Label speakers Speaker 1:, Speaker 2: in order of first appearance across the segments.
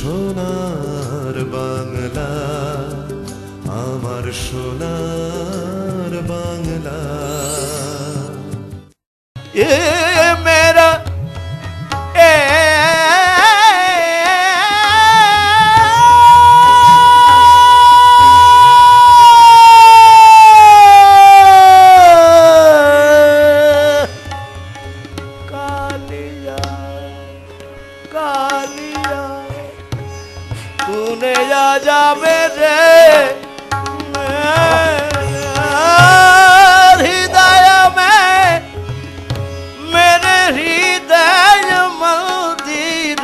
Speaker 1: সোনার বাংলা, আমার সোনার বাংলা।
Speaker 2: এ মেরা तूने आजा मेरे हृदय में, मेरे हृदय मंदिर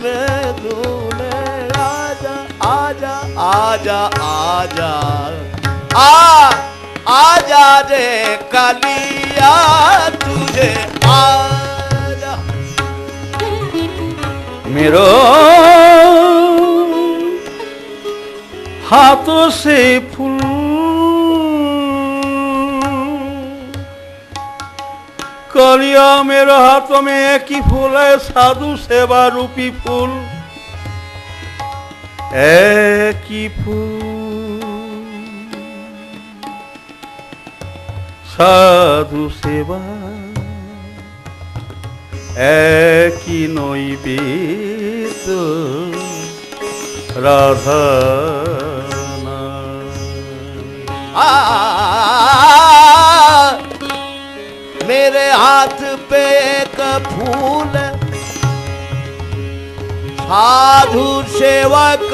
Speaker 2: में तूने आजा आजा आजा आजा आजा रे कालिया, तुझे आजा मेरो हाथों से फूल कालिया, मेरे हाथों में एक ही फूल है, साधु सेवा रूपी फूल, एक ही फूल साधु सेवा, एक ही नैवेद्य राधा। मेरे हाथ पे एक फूल, साधु सेवक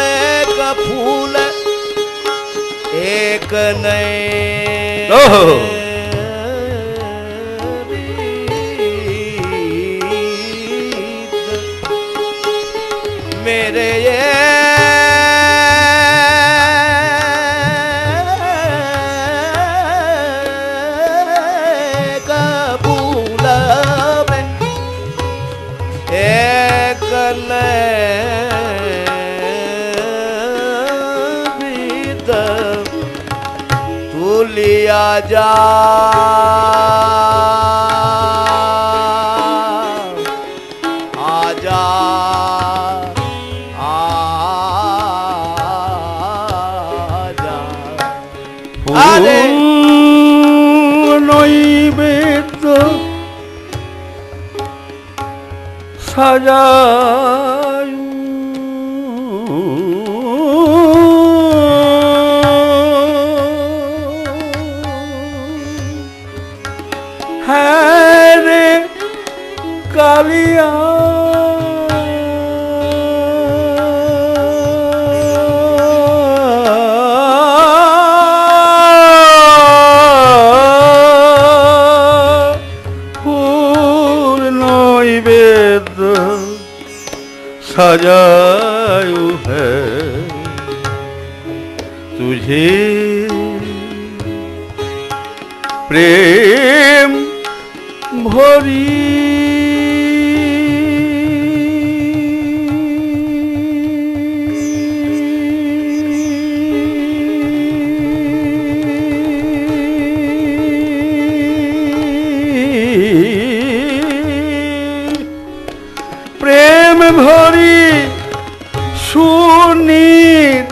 Speaker 2: एक फूल, एक नहीं मेरे ये कबूल में एक नैवेद्य तू लिया जा, आजा अरे नैवेद्य सजायू, है रे कालिया, सजायू है तुझे प्रेम भरी, प्रेम भरी सुनीर,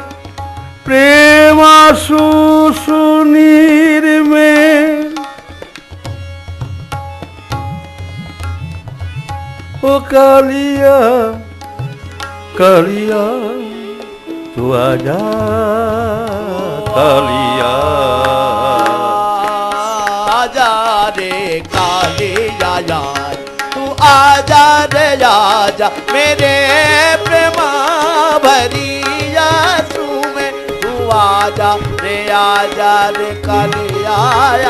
Speaker 2: प्रेम आंसू सुनीर में ओ कालिया कालिया तू आजा, कालिया आजा रे कालिया यार, तू आजा रे आजा मेरे प्रेम भरी आंसू में, तू आजा रे कालिया,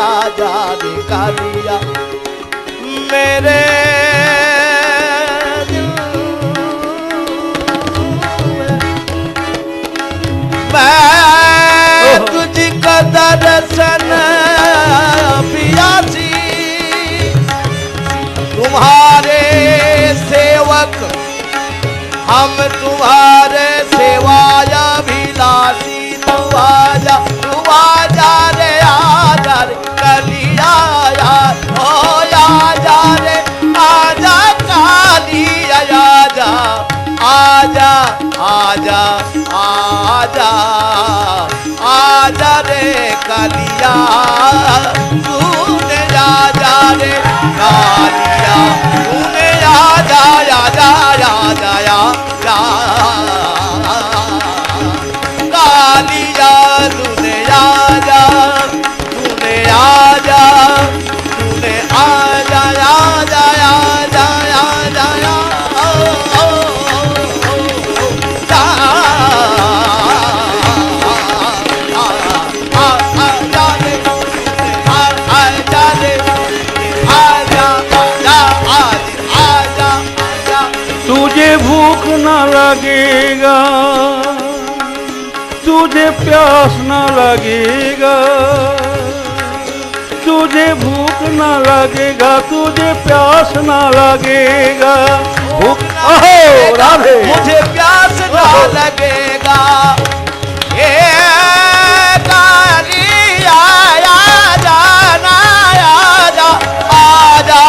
Speaker 2: आजा रे कालिया मेरे मैं तुझका दर्शन पियासी, तुम्हारे सेवक हम, तुम्हारे सेवाया भिलासी, तू आजा रे आजा रे कालिया, ओ आजा रे आजा कालिया, आजा
Speaker 3: आजा आजा आजा आजा रे कालिया तूने आजा रे कालिया तूने आजा आजा आजा आजा कालिया तूने आजा तूने आजा तूने आजा आजा आजा आजा
Speaker 2: तुझे भूख न लगेगा, तुझे प्यास न लगेगा, तुझे भूख न लगेगा, तुझे प्यास न लगेगा। भूख ओहो राधे
Speaker 3: मुझे प्यास न लगेगा। ये कालिया आजा ना आजा आजा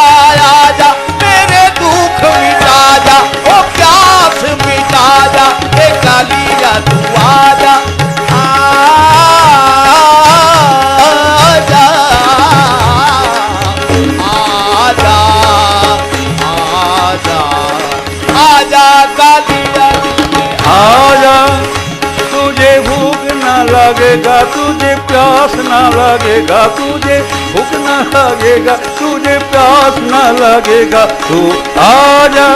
Speaker 3: आजा मेरे दुख मिटा जा, ओ प्यास मिटा जा, ए कालिया तू आजा आजा आजा आजा आजा कालिया
Speaker 2: आजा। तुझे भूख न लगेगा, तुझे प्यास न लगेगा, तुझे भूख न लगेगा, तुझे प्यास न लगेगा। तू आजा,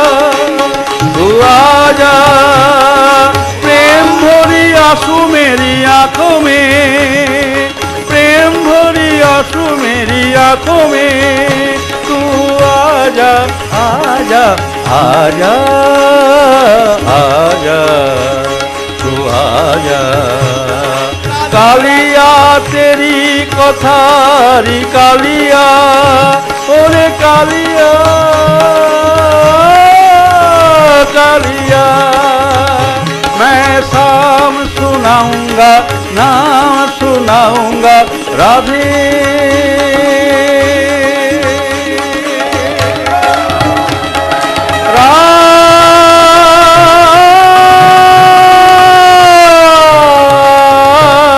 Speaker 2: तू आजा। प्रेम भरी आंसू मेरी आंखों में, प्रेम भरी आंसू मेरी आंखों में। तू आजा आजा आजा आजा तू आजा। कालिया तेरी कथारी कालिया, ओरे कालिया कालिया। मैं शाम सुनाऊंगा, नाम सुनाऊंगा राधे।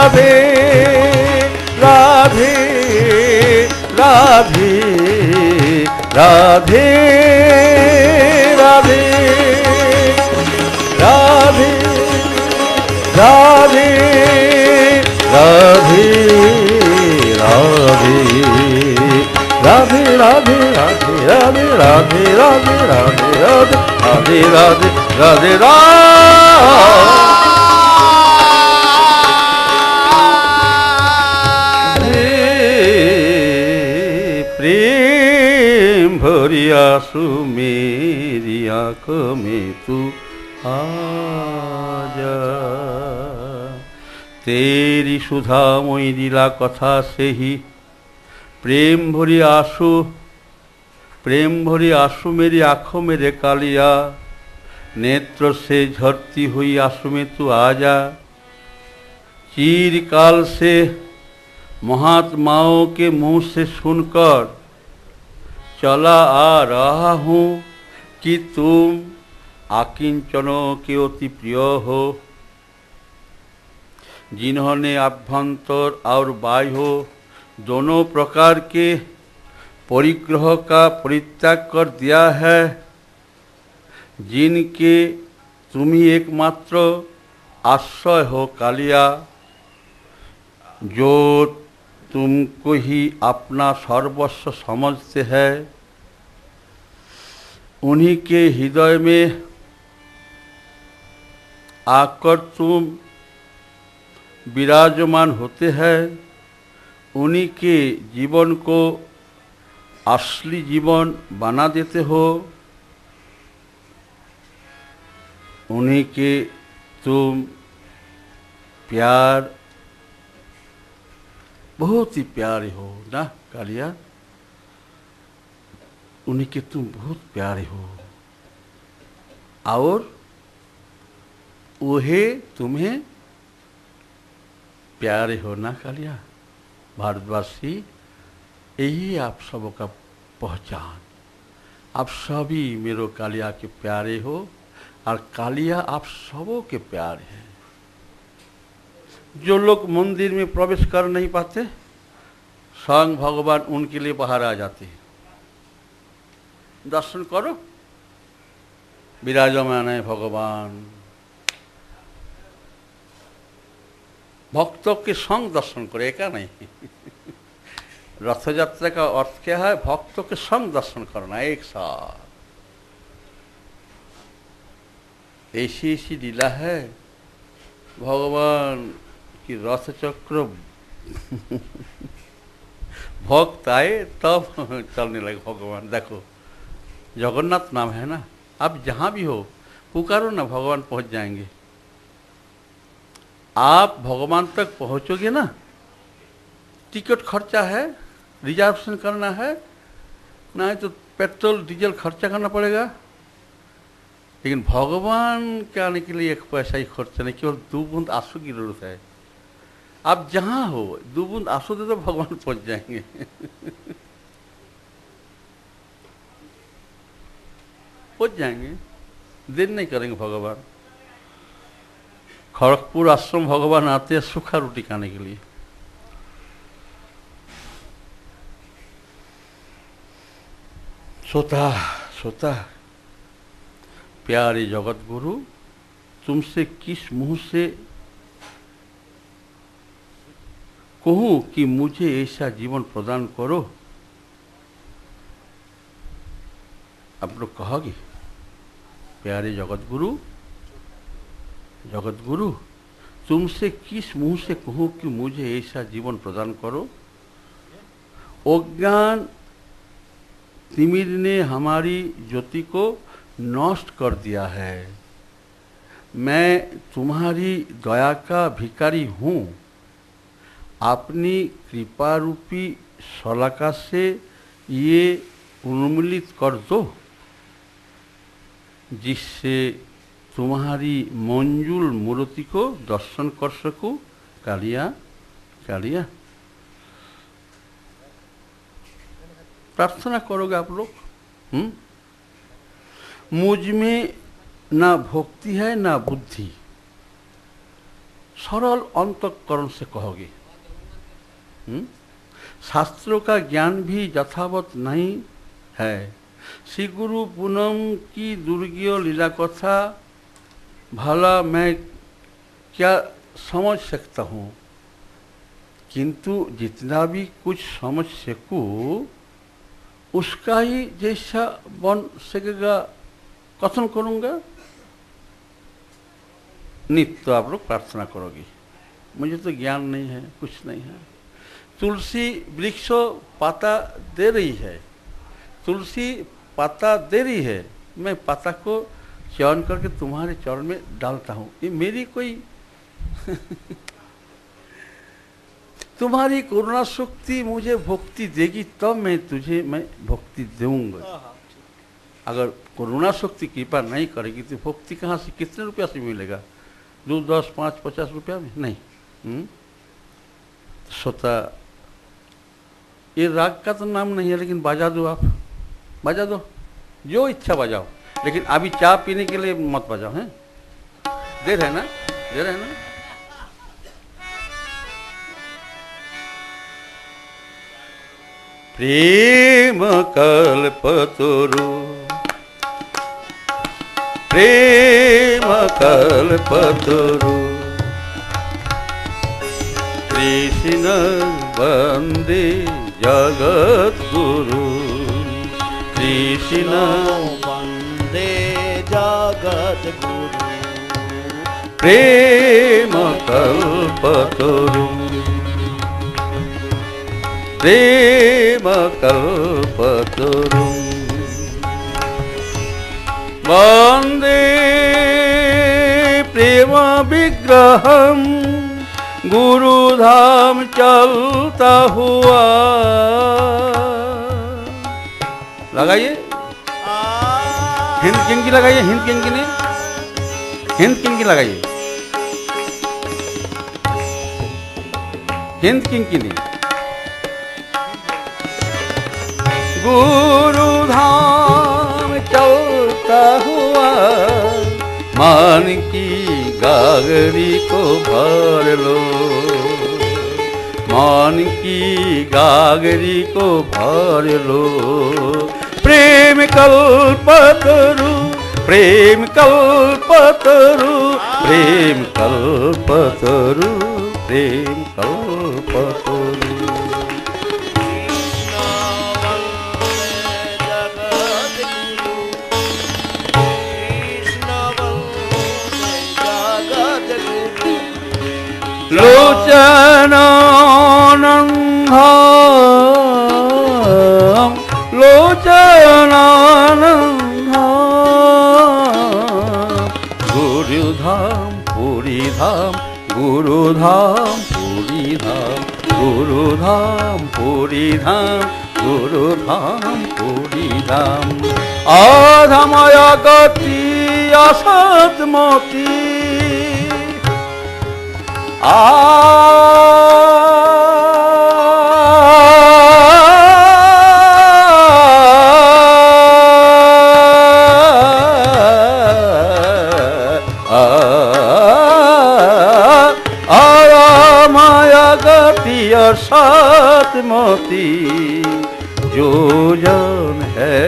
Speaker 2: राधे राधे राधे राधे राधे राधे राधे राधे राधे राधे राधे राधे राधे राधे राधे राधे भरी आंसू मेरी आंखों में तू आजा। तेरी सुधामयी लीला कथा से ही प्रेम भरी आंसू मेरी आंखों में रे कालिया। नेत्र से झरती हुई आंसू में तू आजा। चिरकाल से महात्माओं के मुंह से सुनकर चला आ रहा हूँ कि तुम आकिंचनों के अति प्रिय हो, जिन्होंने अभ्यंतर और बाह्य दोनों प्रकार के परिग्रह का परित्याग कर दिया है, जिनके तुम ही एकमात्र आश्रय हो कालिया। जो तुमको ही अपना सर्वस्व समझते हैं, उन्हीं के हृदय में आकर तुम विराजमान होते हैं, उन्हीं के जीवन को असली जीवन बना देते हो, उन्हीं के तुम प्यार बहुत ही प्यारे हो ना कालिया, उन्हीं के तुम बहुत प्यारे हो और वही तुम्हें प्यारे हो ना कालिया। भारतवासी यही आप सबका पहचान, आप सभी मेरो कालिया के प्यारे हो और कालिया आप सबों के प्यार हैं। जो लोग मंदिर में प्रवेश कर नहीं पाते, स्वयं भगवान उनके लिए बाहर आ जाते हैं। दर्शन करो, विराजमान है भगवान। भक्तों के संग दर्शन करो, एका नहीं। रथ यात्रा का अर्थ क्या है? भक्तों के संग दर्शन करना एक साथ। ऐसी ऐसी लीला है भगवान की। रथ चक्र भक्त आए तब चलने लगे भगवान। देखो जगन्नाथ नाम है ना, आप जहाँ भी हो पुकारो ना, भगवान पहुँच जाएंगे। आप भगवान तक पहुँचोगे ना, टिकट खर्चा है, रिजर्वेशन करना है, नहीं तो पेट्रोल डीजल खर्चा करना पड़ेगा। लेकिन भगवान के आने के लिए एक पैसा ही खर्चा नहीं, केवल 2 बूंद आंसू की जरूरत है। आप जहाँ हो 2 बूंद आंसू दे तो भगवान पहुँच जाएंगे। पहुँच जाएंगे, देर नहीं करेंगे भगवान। खड़गपुर आश्रम भगवान आते हैं सूखा रोटी खाने के लिए। सोता सोता प्यारे जगत गुरु, तुमसे किस मुंह से कहूं कि मुझे ऐसा जीवन प्रदान करो। आप लोग कहोगे, प्यारे जगत गुरु तुमसे किस मुंह से कहूं कि मुझे ऐसा जीवन प्रदान करो। अज्ञान तिमिर ने हमारी ज्योति को नष्ट कर दिया है। मैं तुम्हारी दया का भिखारी हूँ। अपनी कृपा रूपी शलाका से ये उन्मूलित कर दो, जिससे तुम्हारी मंजुल मूर्ति को दर्शन कर सकूं। कालिया कालिया प्रार्थना करोगे आप लोग। मुझ में ना भक्ति है ना बुद्धि, सरल अंतःकरण से कहोगे। शास्त्रों का ज्ञान भी यथावत नहीं है। श्री गुरु पूनम की दुर्गीय लीला कथा भला मैं क्या समझ सकता हूँ, किंतु जितना भी कुछ समझ सकूँ उसका ही जैसा बन सकेगा कथन करूँगा। नित्य आप लोग प्रार्थना करोगे। मुझे तो ज्ञान नहीं है, कुछ नहीं है। तुलसी वृक्ष पाता दे रही है, तुलसी पाता दे रही है, मैं पाता को चयन करके तुम्हारे चरण में डालता हूँ। ये मेरी कोई तुम्हारी करुणा शक्ति मुझे भक्ति देगी तब मैं भक्ति दूंगा। अगर करुणा शक्ति कृपा नहीं करेगी तो भक्ति कहाँ से, कितने रुपया से मिलेगा? 2, 10, 5, 50 रुपया में नहीं। सोता ये राग का तो नाम नहीं है, लेकिन बजा दो, आप बजा दो, जो इच्छा बजाओ, लेकिन अभी चाय पीने के लिए मत बजाओ। हैं देर है ना, देर है ना। प्रेम कल्पतरु, प्रेम कल्पतरु, कृष्ण वंदे जगत गुरु, कृष्ण
Speaker 3: वंदे जगत गुरु।
Speaker 2: प्रेम कल्पतरु, प्रेम कल्पतरु, वंदे प्रेम विग्रहम, गुरुधाम चलता हुआ। लगाइए हिंद किंग की, लगाइए हिंद किंग की, ने हिंद किंग की लगाइए, हिंद किंग की नहीं। गुरु धाम चलता हुआ मान की गागरी को भर लो, मान की गागरी को भर लो। प्रेम कल्पतरु, प्रेम कल्पतरु, प्रेम कल्पतरु, प्रेम कल्पतरु। लोचनानंदम, लोचनानंदम। गुरुधाम पुरीधाम, गुरुधाम पुरीधाम, गुरुधाम पुरीधाम, गुरुधाम पुरीधाम। आधमाया गति असतमति, माया गति सतमती। जो जन है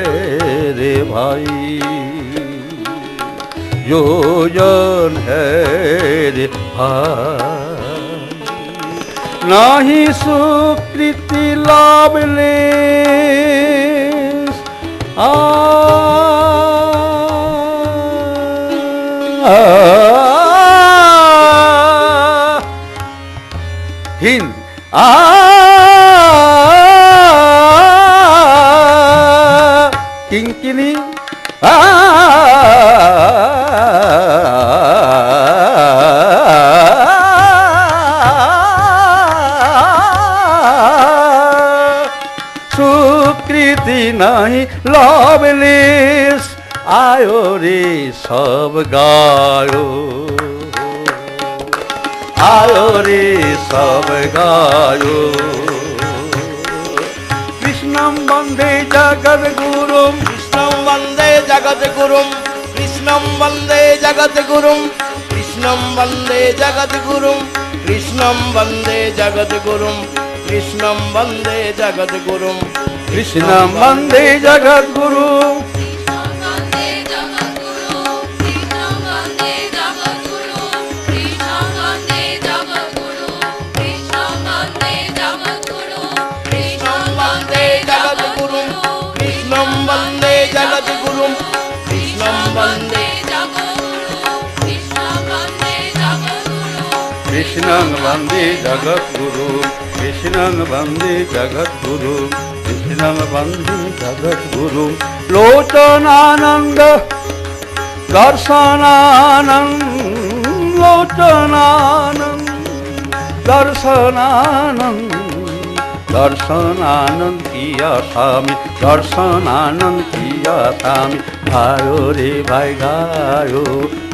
Speaker 2: रे भाई, जो जन है रे भाई, नाही सुकृति लाभ ले। हिंद किंकिनी सुकृति नहीं लवलेस। आयो रे सब गायो, आयो रे सब गायो। कृष्णं वंदे जगद्गुरुं,
Speaker 3: कृष्णं वन्दे जगद्गुरुं, कृष्णं वन्दे जगद्गुरुं, कृष्णं वन्दे जगद्गुरुं, कृष्णं वन्दे जगद्गुरुं, कृष्णं वन्दे जगद्गुरुं,
Speaker 2: कृष्णं वंदे जगद्गुरुं। कृष्णं वंदे जगद्गुरु, कृष्णं वंदे जगद्गुरु, कृष्णं वंदे जगद्गुरु। लोचनानंद दर्शनानंद, लोचनानंद दर्शनानंद, दर्शनानंद किया स्वामी, दर्शनानंद किया स्वामी। गायो रे भाई गायो,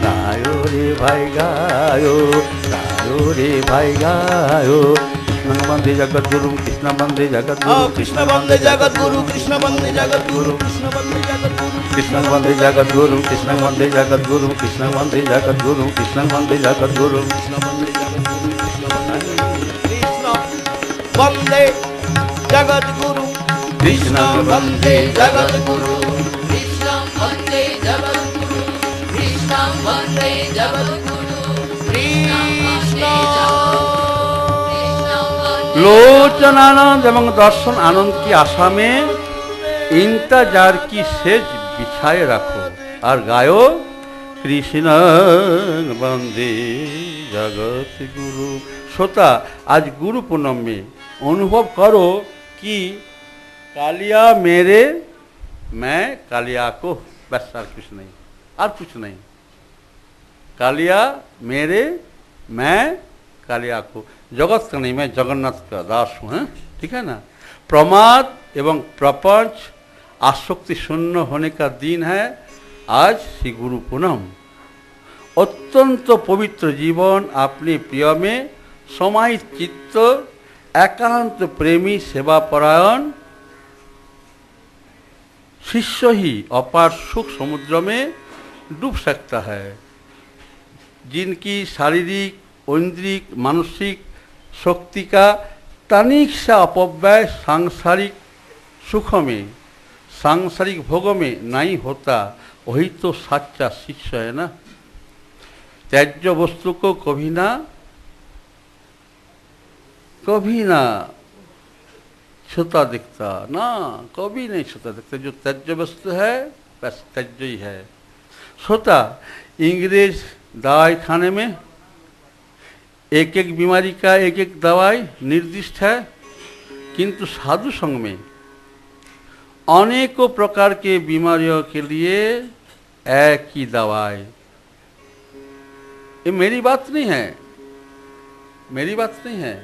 Speaker 2: गायो रे भाई गायो, गायो रे भाई गायो। कृष्ण वंदे जगद्गुरु, कृष्ण वंदे जगद्गुरु,
Speaker 3: कृष्ण वन्दे जगद्गुरु, कृष्ण वन्दे जगद्गुरु, कृष्ण वन्दे जगद्गुरु,
Speaker 2: कृष्ण वंदे जगद्गुरु, कृष्ण वंदे जगद्गुरु, कृष्ण वंदे जगद्गुरु, कृष्ण वंदे जगद्गुरु,
Speaker 3: कृष्ण वन्दे जगद्गुरु, कृष्ण वन्दे जगद्गुरु, कृष्ण वन्दे जगद्गुरु, कृष्ण वन्दे जगद्गुरु, कृष्ण वन्दे जगद्गुरु, कृष्ण।
Speaker 2: लोचनानंद एवं दर्शन आनंद की आशा में इंतजार की सेज बिछाए रखो और गायो कृष्ण वंदे जगत गुरु। श्रोता, आज गुरु पूनम में अनुभव करो कि कालिया मेरे, मैं कालिया को, बस और कुछ नहीं, और कुछ नहीं। कालिया मेरे, मैं कालिया को। जगत का नहीं, मैं जगन्नाथ का दास हूँ, हैं? ठीक है ना। प्रमाद एवं प्रपंच आसक्ति शून्य होने का दिन है आज श्री गुरु पूनम। अत्यंत पवित्र जीवन अपने प्रिय में समाहित चित्त, एकांत प्रेमी सेवापरायण शिष्य ही अपार सुख समुद्र में डूब सकता है। जिनकी शारीरिक, ऐन्द्रिक, मानसिक शक्ति का तनिक सा अपव्यय सांसारिक सुख में, सांसारिक भोग में नहीं होता, वही तो सच्चा शिष्य है ना। त्याज्य वस्तु को कभी ना छूता दिखता ना, कभी नहीं छूता दिखता। जो त्याज्य वस्तु है बस त्याज्य ही है। सोता इंग्रेज दवाई खाने में एक एक बीमारी का एक एक दवाई निर्दिष्ट है, किंतु साधु संग में अनेकों प्रकार के बीमारियों के लिए एक ही दवाई। ये मेरी बात नहीं है, मेरी बात नहीं है।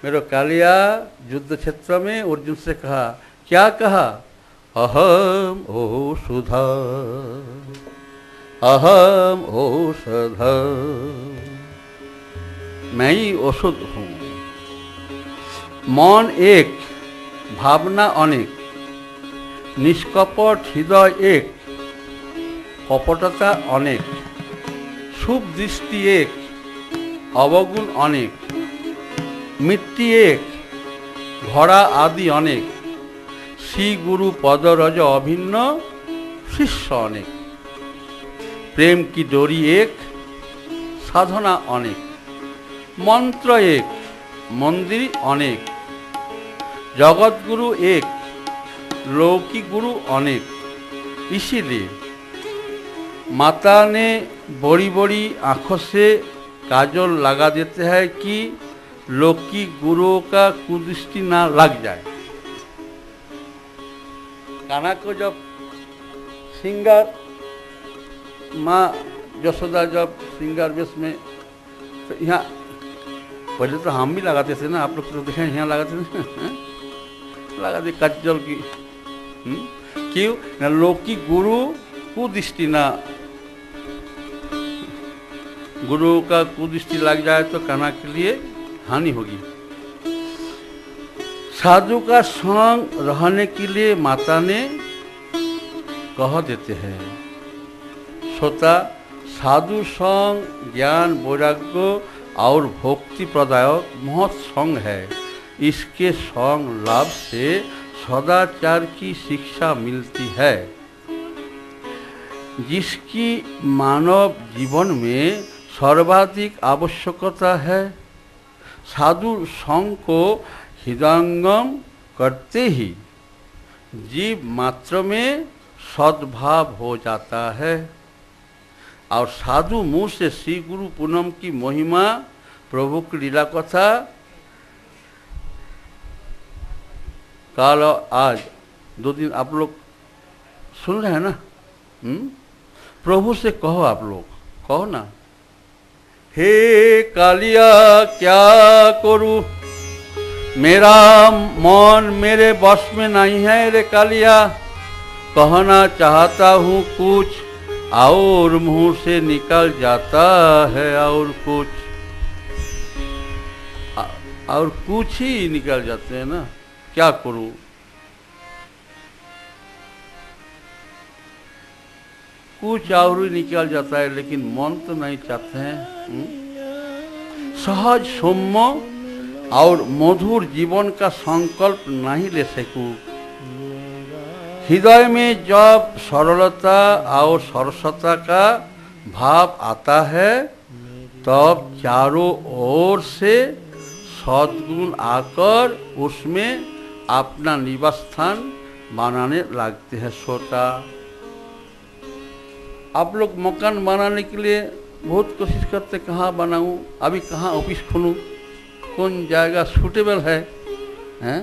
Speaker 2: मेरे कालिया युद्ध क्षेत्र में अर्जुन से कहा, क्या कहा? अहम औषधा, अहम औषधा, मैं ही औषध हूँ। मन एक, भावना अनेक, निष्कपट हृदय एक, कपटता अनेक, शुभ दृष्टि एक, अवगुण अनेक, मिट्टी एक, घोड़ा आदि अनेक, श्री गुरु पदरज अभिन्न, शिष्य अनेक, प्रेम की डोरी एक, साधना अनेक, मंत्र एक, मंदिर अनेक, जगत गुरु एक, लौकिक गुरु अनेक। इसीलिए माता ने बड़ी बड़ी आंखों से काजल लगा देते हैं कि लौकिक गुरुओं का कुदृष्टि ना लग जाए। कान्हा को जब श्रृंगार, माँ यशोदा जब श्रृंगार वेश में, तो यहाँ पहले तो हम भी लगाते थे ना, आप लोग तो देखें यहाँ लगाते थे लगा दे काजल की। क्यों ना? लौकिक गुरु कुदृष्टि ना, गुरु का कुदृष्टि लग जाए तो कान्हा के लिए हानि होगी। साधु का संग रहने के लिए माता ने कह देते हैं। श्रोता, साधु संग ज्ञान वैराग्य और भक्ति प्रदायक महत् संग है। इसके संग लाभ से सदाचार की शिक्षा मिलती है, जिसकी मानव जीवन में सर्वाधिक आवश्यकता है। साधु संग को हृदयंगम करते ही जीव मात्र में सद्भाव हो जाता है और साधु मुँह से श्री गुरु पूनम की महिमा, प्रभु की लीला कथा काल आज 2 दिन आप लोग सुन रहे हैं ना। प्रभु से कहो, आप लोग कहो ना, हे कालिया क्या करूं, मेरा मन मेरे बस में नहीं है रे कालिया। कहना चाहता हूँ कुछ और मुंह से निकल जाता है और कुछ ही निकल जाते हैं ना। क्या करूं? कुछ और ही निकल जाता है, लेकिन मन तो नहीं चाहते हैं। सहज सौम्य और मधुर जीवन का संकल्प नहीं ले सकूं। हृदय में जब सरलता और सरसता का भाव आता है, तब चारों ओर से सद्गुण आकर उसमें अपना निवास स्थान बनाने लगते हैं। सोता, आप लोग मकान बनाने के लिए बहुत कोशिश करते, कहाँ बनाऊं, अभी कहाँ ऑफिस खोलूं, कौन जगह सूटेबल है, हैं?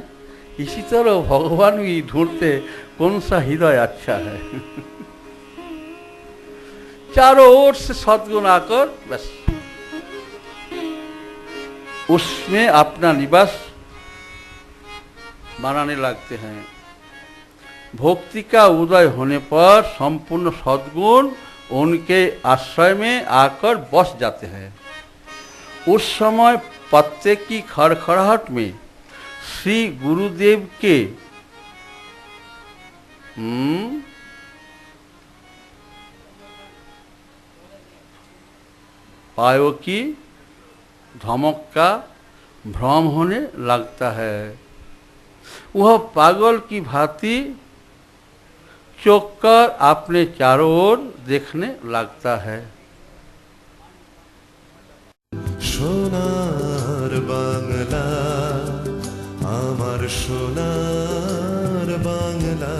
Speaker 2: इसी तरह भगवान भी ढूंढते कौन सा हृदय अच्छा है। चारों ओर से सद्गुण आकर बस उसमें अपना निवास बनाने लगते हैं। भक्ति का उदय होने पर संपूर्ण सद्गुण उनके आश्रय में आकर बस जाते हैं। उस समय पत्ते की खड़खड़ाहट में श्री गुरुदेव के उपायों की धमक का भ्रम होने लगता है। वह पागल की भांति चौंक कर अपने चारों ओर देखने लगता है।
Speaker 1: সোনার বাংলা, আমার সোনার বাংলা।